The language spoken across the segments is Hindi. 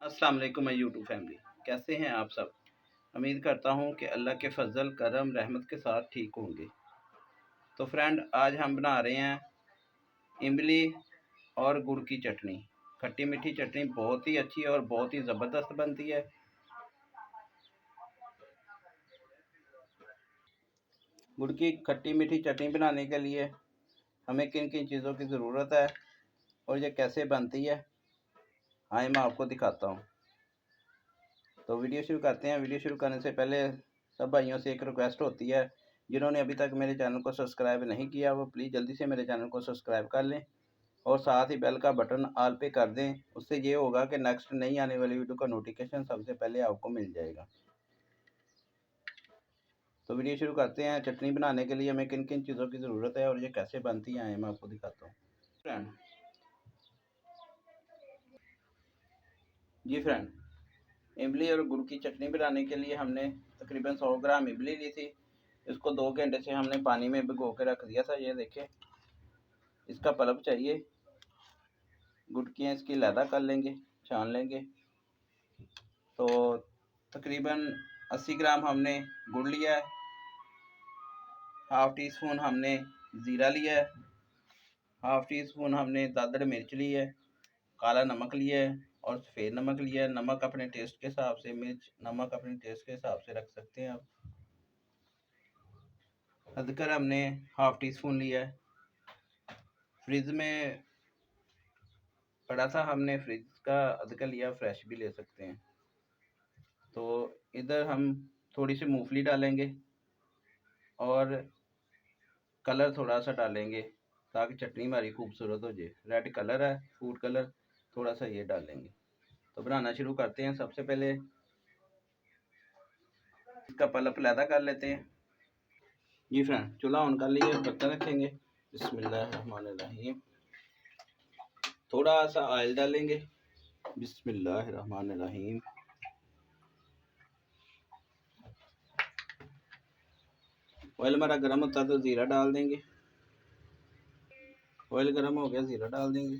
अस्सलाम वालेकुम माय यूट्यूब फैमिली। कैसे हैं आप सब? उम्मीद करता हूं कि अल्लाह के फजल करम रहमत के साथ ठीक होंगे। तो फ्रेंड, आज हम बना रहे हैं इमली और गुड़ की चटनी। खट्टी मीठी चटनी बहुत ही अच्छी और बहुत ही ज़बरदस्त बनती है। गुड़ की खट्टी मीठी चटनी बनाने के लिए हमें किन किन चीज़ों की ज़रूरत है और ये कैसे बनती है, आइए मैं आपको दिखाता हूँ। तो वीडियो शुरू करते हैं। वीडियो शुरू करने से पहले सब भाइयों से एक रिक्वेस्ट होती है, जिन्होंने अभी तक मेरे चैनल को सब्सक्राइब नहीं किया वो प्लीज़ जल्दी से मेरे चैनल को सब्सक्राइब कर लें और साथ ही बेल का बटन ऑल पे कर दें। उससे ये होगा कि नेक्स्ट नई आने वाली वीडियो का नोटिफिकेशन सबसे पहले आपको मिल जाएगा। तो वीडियो शुरू करते हैं। चटनी बनाने के लिए हमें किन किन चीज़ों की ज़रूरत है और ये कैसे बनती है मैं आपको दिखाता हूँ। फ्रेंड, इमली और गुड़ की चटनी बनाने के लिए हमने तकरीबन 100 ग्राम इमली ली थी। इसको 2 घंटे से हमने पानी में भिगो के रख दिया था। ये देखें, इसका पल्प चाहिए। गुटकियाँ इसकी लैदा कर लेंगे, छान लेंगे। तो तकरीबन 80 ग्राम हमने गुड़ लिया है। हाफ़ टी स्पून हमने ज़ीरा लिया है। हाफ़ टी स्पून हमने दादड़ मिर्च ली है। काला नमक लिया है और सफ़ेद नमक लिया है। नमक अपने टेस्ट के हिसाब से, मिर्च नमक अपने टेस्ट के हिसाब से रख सकते हैं आप। अदरक हमने हाफ़ टी स्पून लिया है। फ्रिज में पड़ा था, हमने फ्रिज का अदरक लिया, फ्रेश भी ले सकते हैं। तो इधर हम थोड़ी सी मूंगफली डालेंगे और कलर थोड़ा सा डालेंगे ताकि चटनी हमारी खूबसूरत हो जाए। रेड कलर है, फूड कलर, थोड़ा सा ये डालेंगे। तो बनाना शुरू करते हैं। सबसे पहले इसका पल्प लैदा कर लेते हैं। जी फ्रेंड, चूल्हा ऑन कर लीजिए, बर्तन रखेंगे। बिस्मिल्लाहिर्रहमानिर्रहीम। थोड़ा सा ऑयल डालेंगे। बिस्मिल्लाहिर्रहमानिर्रहीम। ऑयल हमारा गर्म होता है तो ज़ीरा डाल देंगे। ऑयल गर्म हो गया, ज़ीरा डाल देंगे।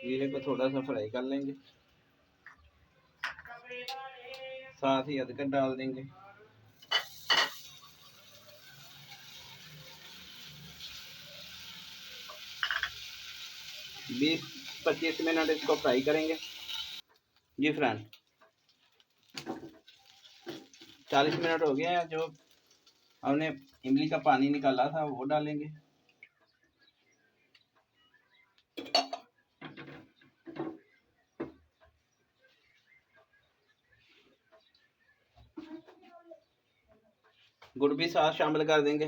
ज़ीरे को थोड़ा सा फ्राई कर लेंगे। साथ ही अदरक डाल देंगे। बीस 25 मिनट इसको फ्राई करेंगे। जी फ्रेंड, 40 मिनट हो गए हैं। जो हमने इमली का पानी निकाला था वो डालेंगे। गुड़ भी साथ शामिल कर देंगे।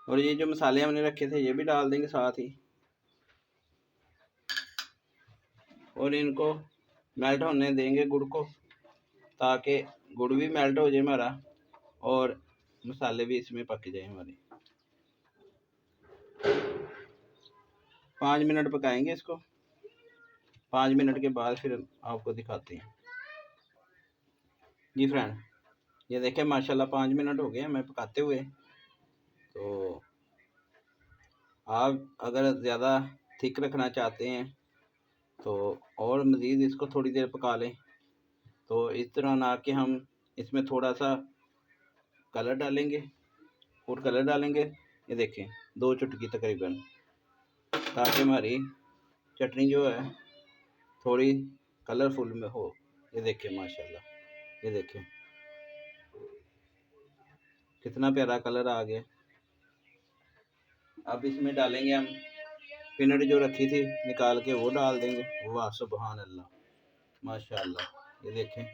और ये जो मसाले हमने रखे थे ये भी डाल देंगे साथ ही। और इनको मेल्ट होने देंगे गुड़ को, ताकि गुड़ भी मेल्ट हो जाए हमारा और मसाले भी इसमें पक जाए हमारे। 5 मिनट पकाएंगे इसको। 5 मिनट के बाद फिर आपको दिखाते हैं। जी फ्रेंड, ये देखें माशाल्लाह 5 मिनट हो गए हैं मैं पकाते हुए। तो आप अगर ज़्यादा थिक रखना चाहते हैं तो और मज़ीद इसको थोड़ी देर पका लें। तो इस तरह ना कि हम इसमें थोड़ा सा कलर डालेंगे, फूड कलर डालेंगे। ये देखें 2 चुटकी तकरीबन, ताकि हमारी चटनी जो है थोड़ी कलरफुल में हो। ये देखें माशाल्लाह, ये देखें कितना प्यारा कलर आ गया। अब इसमें डालेंगे हम पीनट जो रखी थी निकाल के, वो डाल देंगे। वाह सुभान अल्लाह, माशाल्लाह। ये देखें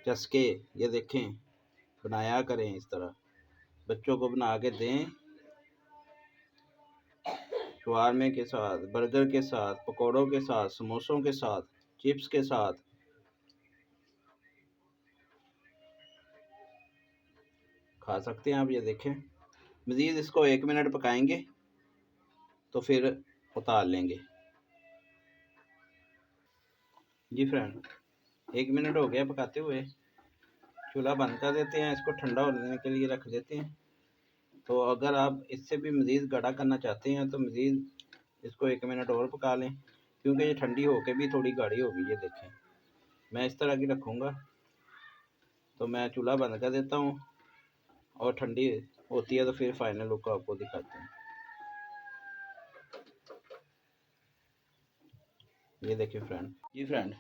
चस्के, ये देखें। बनाया करें इस तरह, बच्चों को बना के दें शवारमे के साथ, बर्गर के साथ, पकौड़ों के साथ, समोसों के साथ, चिप्स के साथ। खा सकते हैं आप। ये देखें, मज़ीद इसको 1 मिनट पकाएंगे तो फिर उतार लेंगे। जी फ्रेंड, 1 मिनट हो गया पकाते हुए। चूल्हा बंद कर देते हैं, इसको ठंडा होने के लिए रख देते हैं। तो अगर आप इससे भी मज़ीद गाढ़ा करना चाहते हैं तो मज़ीद इसको 1 मिनट और पका लें, क्योंकि ये ठंडी होकर भी थोड़ी गाढ़ी होगी। ये देखें, मैं इस तरह की रखूँगा। तो मैं चूल्हा बंद कर देता हूँ और ठंडी होती है तो फिर फाइनल लुक आपको दिखाते हैं। ये देखिए फ्रेंड, जी फ्रेंड,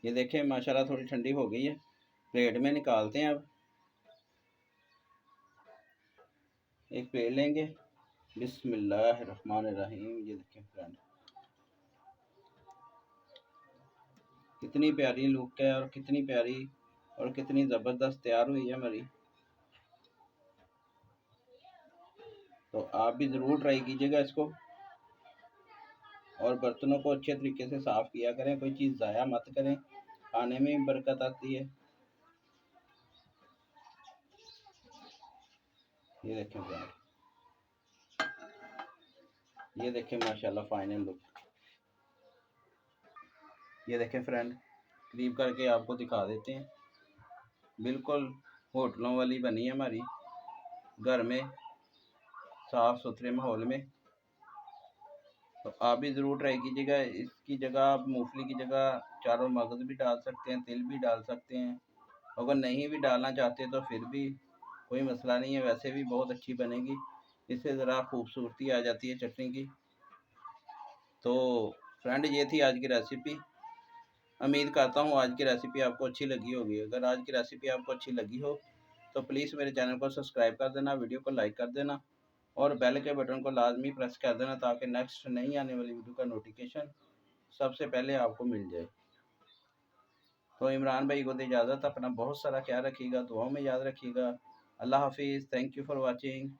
ये देखें माशाल्लाह थोड़ी ठंडी हो गई है। प्लेट में निकालते हैं। अब एक प्लेट लेंगे, बिस्मिल्लाहिर्रहमानिर्रहीम। ये देखें फ्रेंड, कितनी प्यारी लुक है और कितनी प्यारी और कितनी ज़बरदस्त तैयार हुई है हमारी। तो आप भी ज़रूर ट्राई कीजिएगा इसको, और बर्तनों को अच्छे तरीके से साफ़ किया करें, कोई चीज़ ज़ाया मत करें, खाने में भी बरकत आती है। ये देखें फ्रेंड, ये देखें माशाल्लाह फाइनल लुक। ये देखें फ्रेंड, करीब करके आपको दिखा देते हैं। बिल्कुल होटलों वाली बनी है हमारी, घर में साफ़ सुथरे माहौल में। तो आप भी ज़रूर ट्राई कीजिएगा। इसकी जगह आप मूंगफली की जगह चारों मगज़ भी डाल सकते हैं, तिल भी डाल सकते हैं। अगर नहीं भी डालना चाहते तो फिर भी कोई मसला नहीं है, वैसे भी बहुत अच्छी बनेगी। इससे ज़रा खूबसूरती आ जाती है चटनी की। तो फ्रेंड, ये थी आज की रेसिपी। उम्मीद करता हूँ आज की रेसिपी आपको अच्छी लगी होगी। अगर आज की रेसिपी आपको अच्छी लगी हो तो प्लीज़ मेरे चैनल को सब्सक्राइब कर देना, वीडियो को लाइक कर देना और बेल के बटन को लाजमी प्रेस कर देना, ताकि नेक्स्ट नई आने वाली वीडियो का नोटिफिकेशन सबसे पहले आपको मिल जाए। तो इमरान भाई को दे इजाज़त, अपना बहुत सारा ख्याल रखिएगा, दुआओं में याद रखिएगा। अल्लाह हाफिज़। Thank you for watching.